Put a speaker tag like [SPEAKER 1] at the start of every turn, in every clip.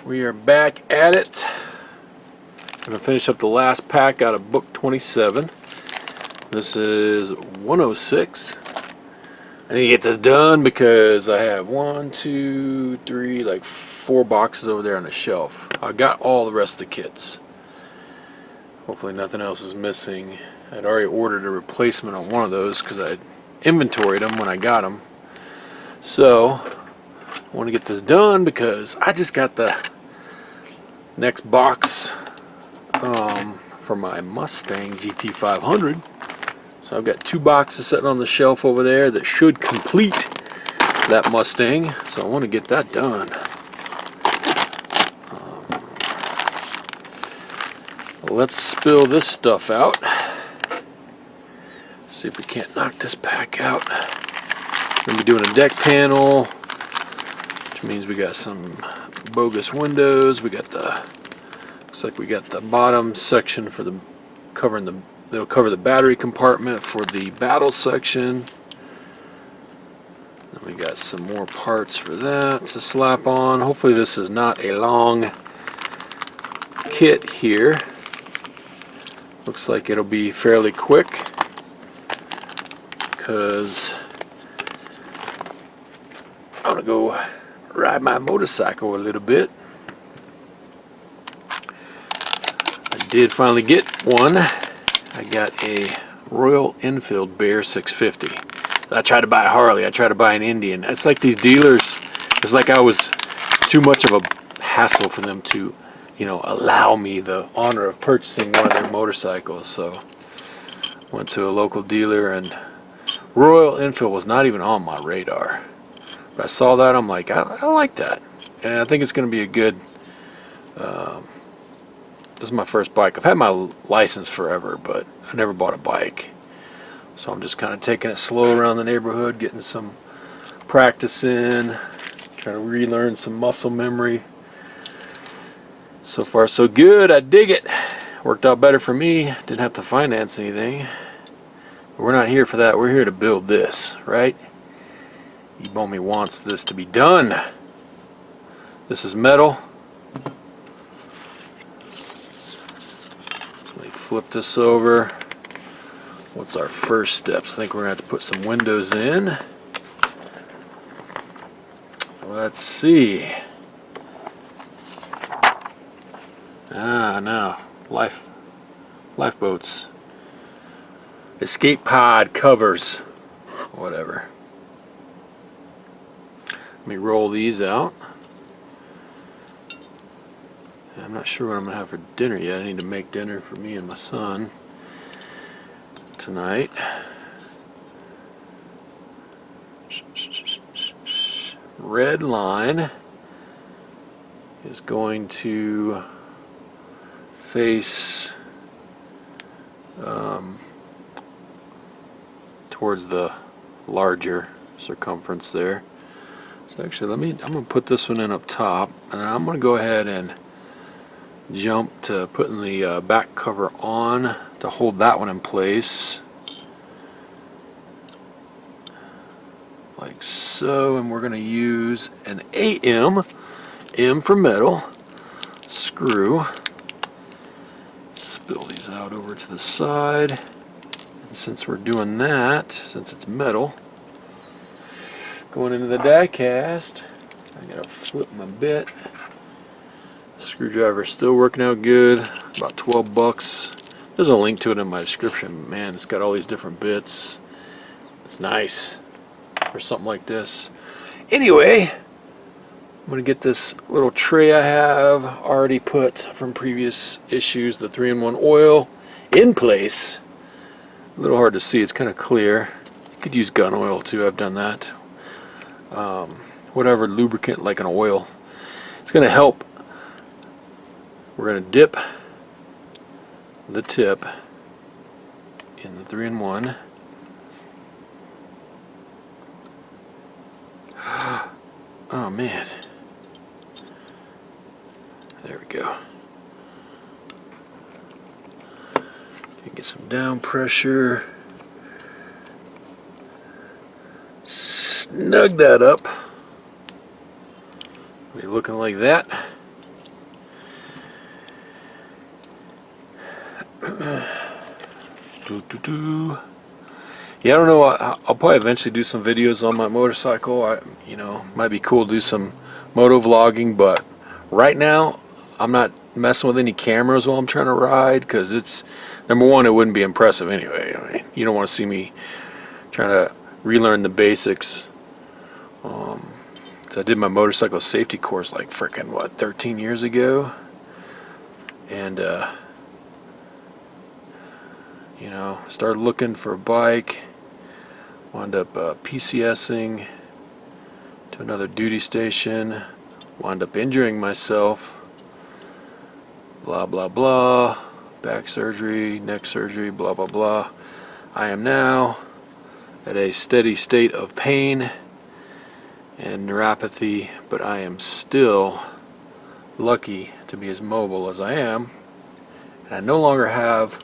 [SPEAKER 1] We are back at it. I'm going to finish up the last pack out of book 27. This is 106. I need to get this done because I have 1, 2, 3, like 4 boxes over there on the shelf. I got all the rest of the kits. Hopefully nothing else is missing. I'd already ordered a replacement on one of those because I inventoried them when I got them. So I want to get this done because I just got the next box for my Mustang GT500. So I've got 2 boxes sitting on the shelf over there that should complete that Mustang. So I want to get that done. Let's spill this stuff out. See if we can't knock this pack out. We're going to be doing a deck panel, which means we got some bogus windows. We got the, looks like we got the bottom section for the covering the, it'll cover the battery compartment for the battle section. Then we got some more parts for that to slap on. Hopefully this is not a long kit here. Looks like it'll be fairly quick because I'm gonna go ride my motorcycle a little bit. I did finally get one. I got a Royal Enfield Bear 650. I tried to buy a Harley. I tried to buy an Indian. It's like these dealers. It's like I was too much of a hassle for them to, you know, allow me the honor of purchasing one of their motorcycles. So went to a local dealer, and Royal Enfield was not even on my radar. But I saw that, I'm like, I like that, and I think it's going to be a good. This is my first bike. I've had my license forever, but I never bought a bike, so I'm just kind of taking it slow around the neighborhood, getting some practice in, trying to relearn some muscle memory. So far so good. I dig it. Worked out better for me. Didn't have to finance anything. But we're not here for that. We're here to build this, right? Ebomi wants this to be done. This is metal. Let me flip this over. What's our first steps? I think we're going to have to put some windows in. Let's see. No. Lifeboats. Escape pod covers. Whatever. Let me roll these out. I'm not sure what I'm going to have for dinner yet. I need to make dinner for me and my son tonight. Red line is going to face towards the larger circumference there. So actually, I'm going to put this one in up top, and then I'm going to go ahead and jump to putting the back cover on to hold that one in place, like so. And we're going to use an AM, M for metal, screw. Spill these out over to the side. And since we're doing that, since it's metal, going into the die cast, I gotta flip my bit. Screwdriver still working out good. About 12 bucks. There's a link to it in my description. Man, it's got all these different bits. It's nice for something like this. Anyway, I'm gonna get this little tray I have already put from previous issues, the 3-in-1 oil, in place. A little hard to see, it's kind of clear. You could use gun oil too, I've done that. Whatever lubricant, like an oil, it's going to help. We're going to dip the tip in the 3-in-1. Oh man, there we go. Get some down pressure. Snug that up. Be looking like that. Yeah, I don't know. I'll probably eventually do some videos on my motorcycle. You know, might be cool to do some moto vlogging, but right now I'm not messing with any cameras while I'm trying to ride, because it's, number one, it wouldn't be impressive anyway. I mean, you don't want to see me trying to relearn the basics. So I did my motorcycle safety course like frickin' what, 13 years ago, and you know, started looking for a bike. Wound up PCSing to another duty station. Wound up injuring myself. Blah, blah, blah. Back surgery, neck surgery, blah, blah, blah. I am now at a steady state of pain and neuropathy, but I am still lucky to be as mobile as I am. And I no longer have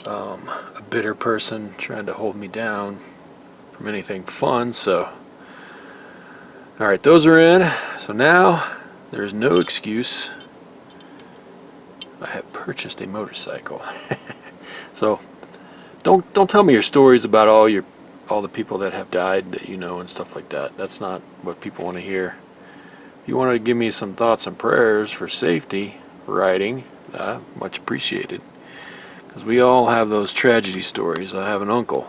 [SPEAKER 1] a bitter person trying to hold me down from anything fun. So alright, those are in. So now there is no excuse. I have purchased a motorcycle. So don't tell me your stories about all the people that have died that you know and stuff like that. That's not what people want to hear. If you want to give me some thoughts and prayers for safety riding, much appreciated. Because we all have those tragedy stories. I have an uncle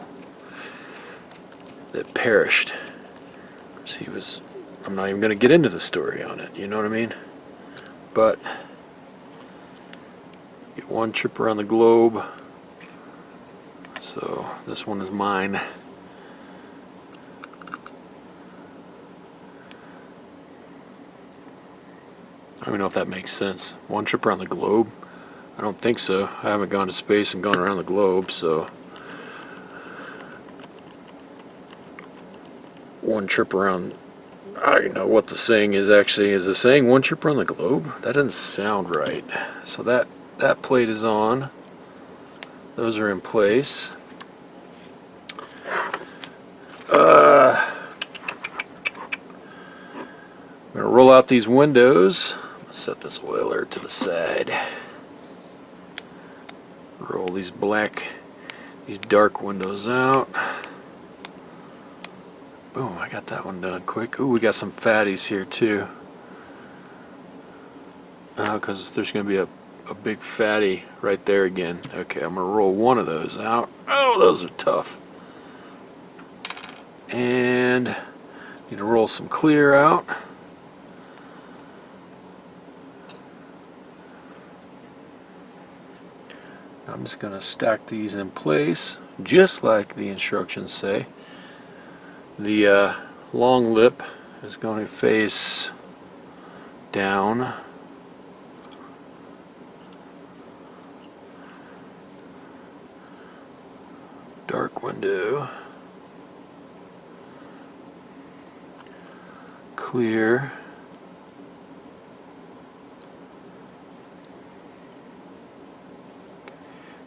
[SPEAKER 1] that perished. He was, I'm not even going to get into the story on it, you know what I mean? But get one trip around the globe. So this one is mine. I don't even know if that makes sense. One trip around the globe? I don't think so. I haven't gone to space and gone around the globe, so one trip around, I don't know what the saying is actually. Is the saying one trip around the globe? That doesn't sound right. So that plate is on. Those are in place. I'm gonna roll out these windows. Set this oiler to the side. Roll these dark windows out. Boom, I got that one done quick. Ooh, we got some fatties here too. Because there's going to be a big fatty right there again. Okay, I'm going to roll one of those out. Oh, those are tough. And need to roll some clear out. I'm just going to stack these in place, just like the instructions say. The long lip is going to face down. Dark window. Clear.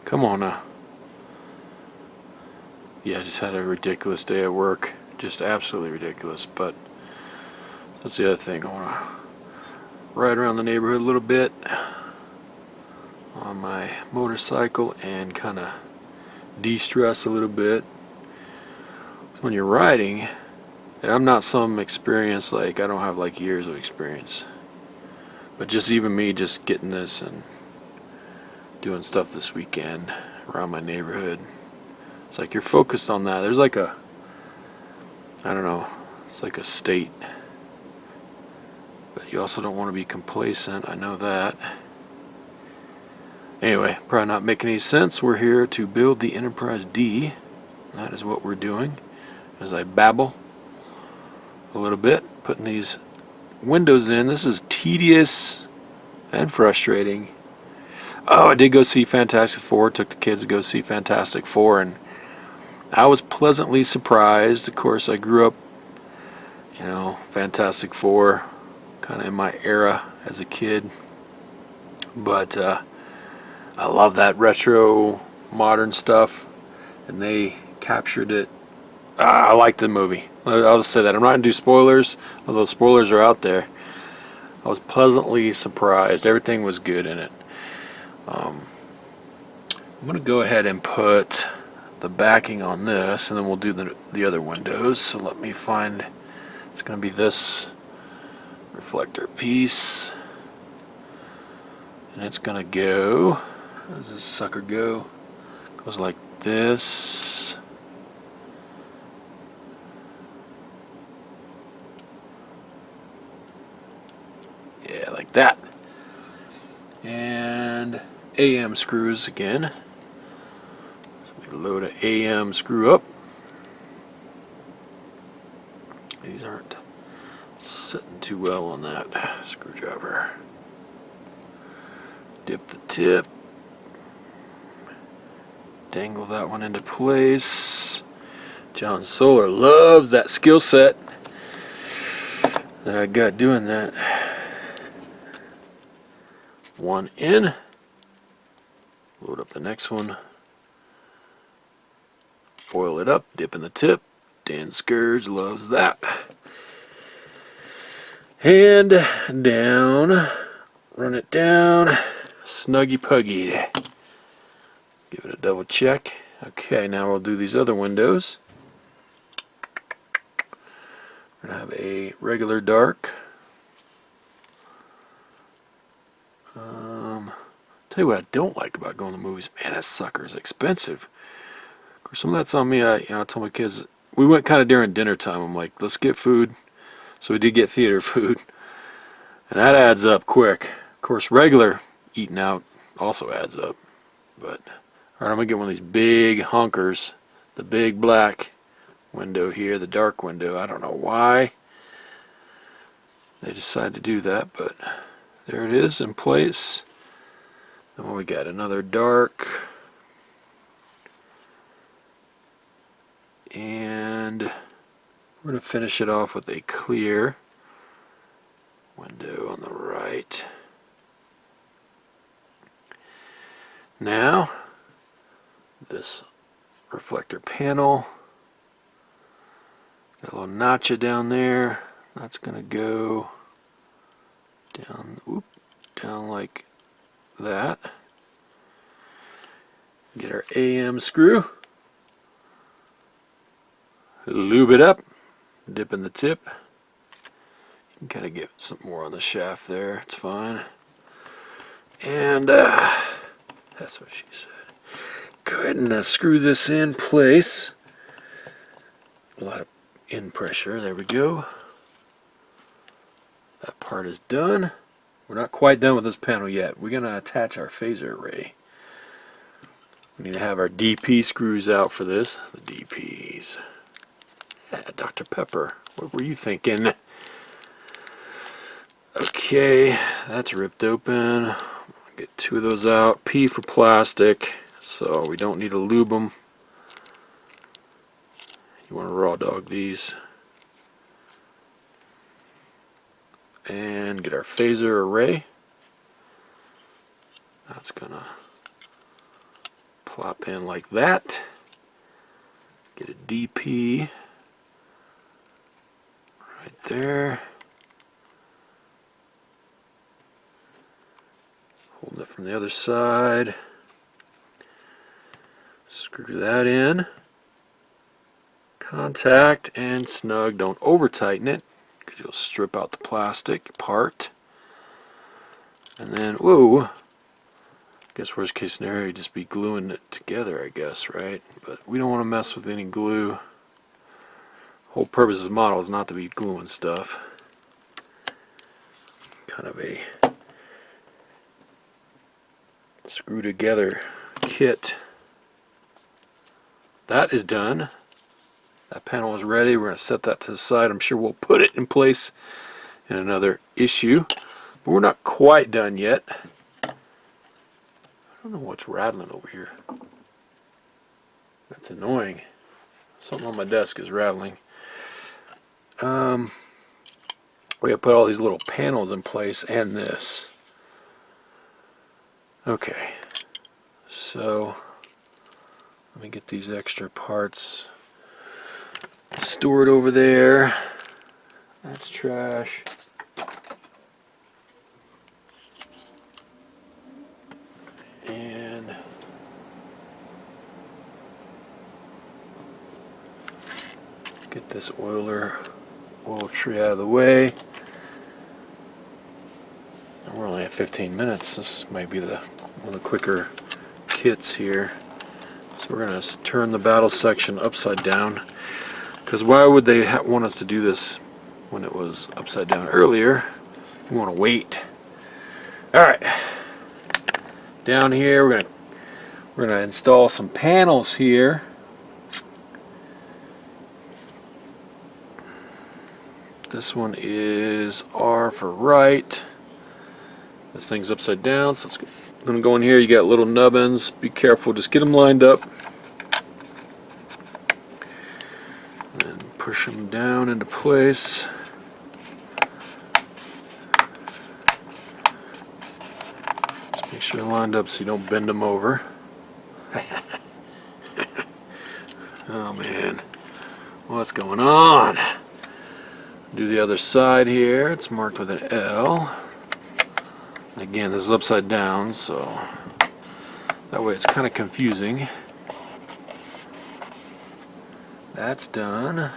[SPEAKER 1] Come on now. Yeah, I just had a ridiculous day at work. Just absolutely ridiculous. But that's the other thing. I want to ride around the neighborhood a little bit on my motorcycle and kind of de-stress a little bit. So when you're riding, and I'm not some experience, like I don't have like years of experience, but just even me just getting this and doing stuff this weekend around my neighborhood, it's like you're focused on that. There's like a, I don't know, it's like a state, but you also don't want to be complacent. I know that. Anyway, probably not making any sense. We're here to build the Enterprise-D. That is what we're doing. As I babble a little bit, putting these windows in. This is tedious and frustrating. Oh, I did go see Fantastic Four. Took the kids to go see Fantastic Four, and I was pleasantly surprised. Of course, I grew up, you know, Fantastic Four, kind of in my era as a kid. But I love that retro, modern stuff, and they captured it. I like the movie. I'll just say that. I'm not going to do spoilers, although spoilers are out there. I was pleasantly surprised. Everything was good in it. I'm going to go ahead and put the backing on this, and then we'll do the other windows. So let me find, it's going to be this reflector piece, and it's going to go, how does this sucker go? Goes like this. Yeah, like that. And AM screws again. So we load an AM screw up. These aren't sitting too well on that screwdriver. Dip the tip. Dangle that one into place. John Solar loves that skill set that I got doing that. One in. Load up the next one. Oil it up, dip in the tip. Dan Scourge loves that. And down. Run it down. Snuggy puggy. Give it a double check. Okay, now we'll do these other windows. We're going to have a regular dark. Tell you what I don't like about going to the movies. Man, that sucker is expensive. Of course, some of that's on me. I told my kids, we went kind of during dinner time. I'm like, let's get food. So we did get theater food. And that adds up quick. Of course, regular eating out also adds up. But, alright, I'm going to get one of these big honkers. The big black window here, the dark window. I don't know why they decided to do that, but there it is in place. And we got another dark. And we're going to finish it off with a clear window on the right. Now, this reflector panel. Got a little notch down there. That's going to go down like that. Get our AM screw. Lube it up. Dip in the tip. You can kind of get some more on the shaft there. It's fine. And that's what she said. Go ahead and screw this in place. A lot of in pressure. There we go. That part is done. We're not quite done with this panel yet. We're going to attach our phaser array. We need to have our DP screws out for this. The DPs. Yeah, Dr. Pepper. What were you thinking? Okay, that's ripped open. Get two of those out. P for plastic, so we don't need to lube them. You want to raw dog these. And get our phaser array. That's gonna plop in like that. Get a DP right there. Holding it from the other side. Screw that in. Contact and snug. Don't over tighten it, because you'll strip out the plastic part. And then, whoa, I guess worst case scenario, you just be gluing it together, I guess, right? But we don't want to mess with any glue. Whole purpose of this model is not to be gluing stuff. Kind of a screw together kit. That is done. That panel is ready. We're going to set that to the side. I'm sure we'll put it in place in another issue. But we're not quite done yet. I don't know what's rattling over here. That's annoying. Something on my desk is rattling. We have to put all these little panels in place and this. Okay. So, let me get these extra parts stored over there. That's trash. And Get this oil tree out of the way. We're only at 15 minutes. This might be one of the quicker kits here. So we're going to turn the battle section upside down. Because why would they want us to do this when it was upside down earlier? We want to wait. Alright. Down here we're going to install some panels here. This one is R for right. This thing's upside down, so I'm going to go in here. You got little nubbins. Be careful, just get them lined up. And push them down into place. Just make sure they're lined up so you don't bend them over. Oh man, what's going on? Do the other side here. It's marked with an L. Again, this is upside down, so that way it's kind of confusing. That's done.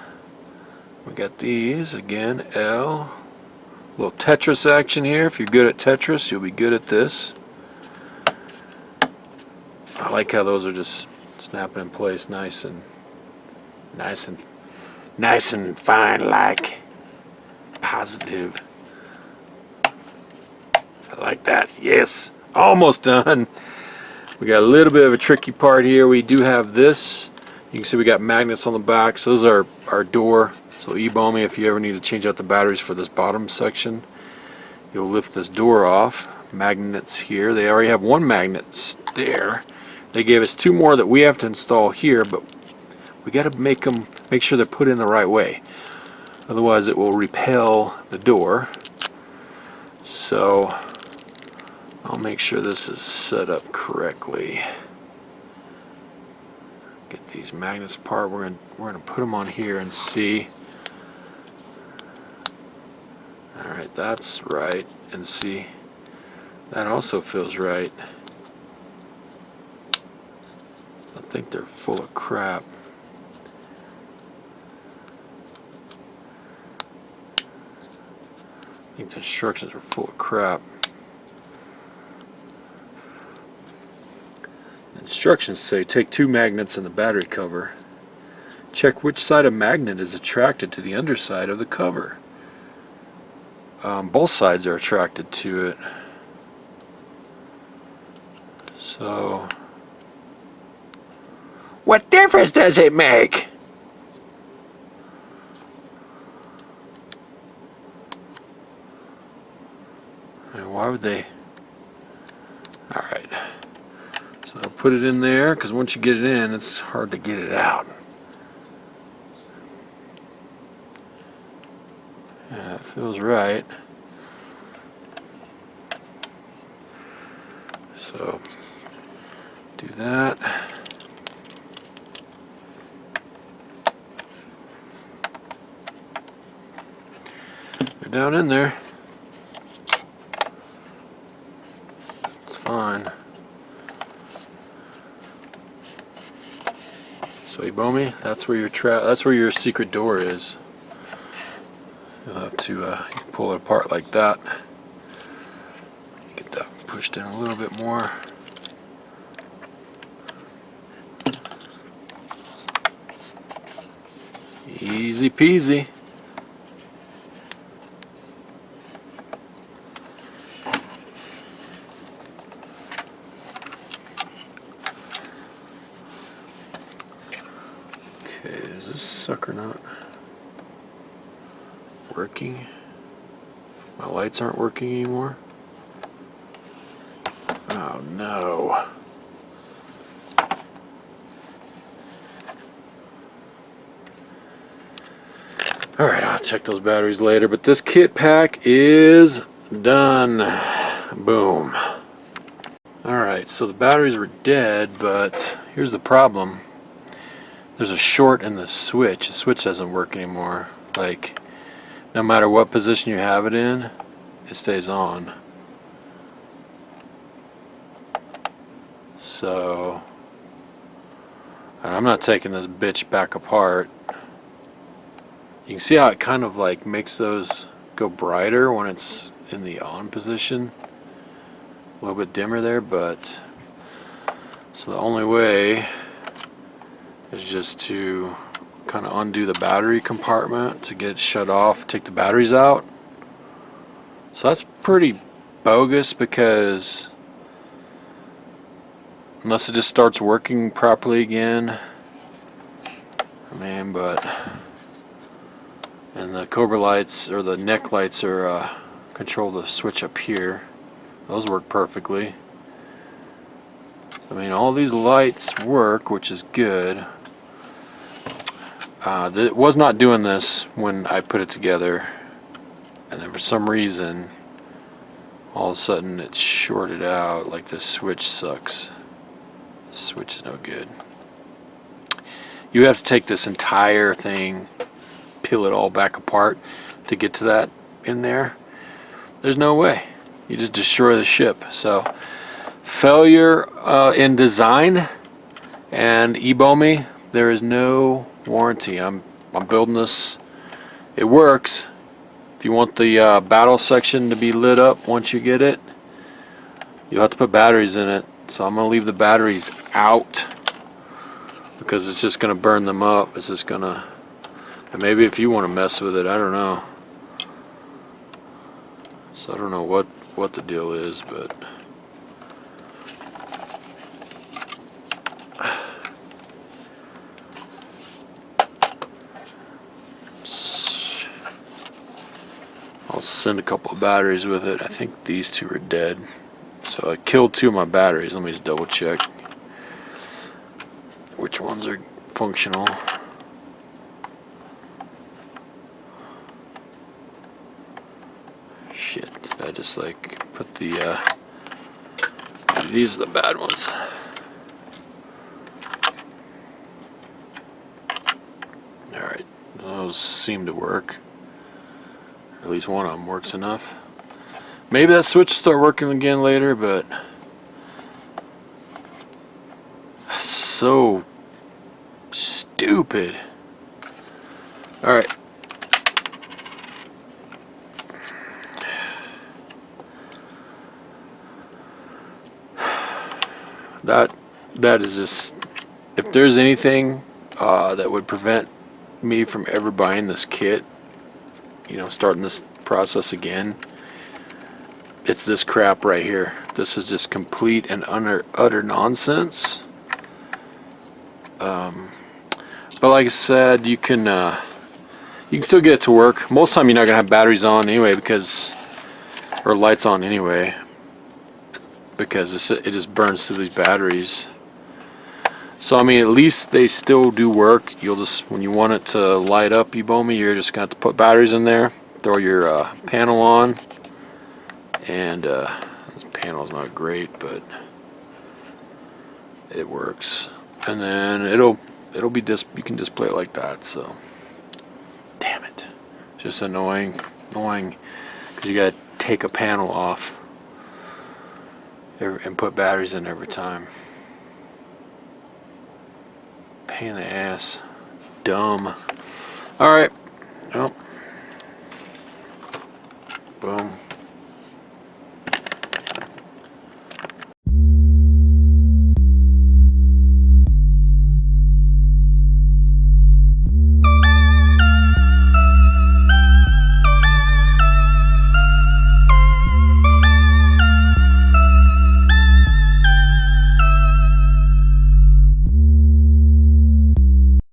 [SPEAKER 1] We got these again, L. A little Tetris action here. If you're good at Tetris, you'll be good at this. I like how those are just snapping in place, nice and fine, like positive. I like that. Yes, almost done. We got a little bit of a tricky part here. We do have this. You can see we got magnets on the back. So those are our door. So e-bomi, if you ever need to change out the batteries for this bottom section, you'll lift this door off. Magnets here. They already have one magnet there. They gave us two more that we have to install here, but we got to make sure they're put in the right way. Otherwise it will repel the door. So I'll make sure this is set up correctly. Get these magnets apart. We're gonna put them on here and see. All right, that's right. And see, that also feels right. I think they're full of crap. I think the instructions are full of crap. The instructions say take two magnets in the battery cover. Check which side of magnet is attracted to the underside of the cover. Both sides are attracted to it. So, what difference does it make? Why would they? Alright. So I'll put it in there, because once you get it in, it's hard to get it out. Yeah, it feels right. So, do that. They're down in there. Fine. So e-bomi, that's where your secret door is. You'll have to pull it apart like that. Get that pushed in a little bit more. Easy peasy. Is this sucker not working? My lights aren't working anymore? Oh no. Alright, I'll check those batteries later, but this kit pack is done. Boom. Alright, so the batteries were dead, but here's the problem. There's a short in the switch. The switch doesn't work anymore. Like, no matter what position you have it in, it stays on. So, I'm not taking this bitch back apart. You can see how it kind of like makes those go brighter when it's in the on position. A little bit dimmer there, but so the only way is just to kind of undo the battery compartment to get it shut off, take the batteries out. So that's pretty bogus, because unless it just starts working properly again, man. But and the Cobra lights, or the neck lights, are control the switch up here. Those work perfectly. I mean, all these lights work, which is good. It was not doing this when I put it together, and then for some reason all of a sudden it shorted out. Like, this switch sucks. The switch is no good. You have to take this entire thing, peel it all back apart to get to that in there. There's no way. You just destroy the ship. So failure in design and Ebomi, there is no warranty. I'm building this. It works. If you want the battle section to be lit up once you get it, you'll have to put batteries in it. So I'm going to leave the batteries out, because it's just going to burn them up. It's just going to, and maybe if you want to mess with it, I don't know. So I don't know what the deal is, but I'll send a couple of batteries with it. I think these two are dead. So I killed 2 of my batteries. Let me just double check which ones are functional. Shit, did I just like put the these are the bad ones. Alright, those seem to work. At least one of them works enough. Maybe that switch will start working again later, but so stupid. Alright. That is just, if there's anything that would prevent me from ever buying this kit, you know, starting this process again, it's this crap right here. This is just complete and utter nonsense. But like I said, you can still get it to work. Most of the time you're not gonna have batteries on anyway, because, or lights on anyway, because it just burns through these batteries. So I mean, at least they still do work. You'll just, when you want it to light up Ebomi, you're just gonna have to put batteries in there, throw your panel on, and this panel's not great, but it works. And then it'll be you can display it like that. So damn it, just annoying, because you gotta take a panel off and put batteries in every time. Pain in the ass. Dumb. Alright. Well. Boom.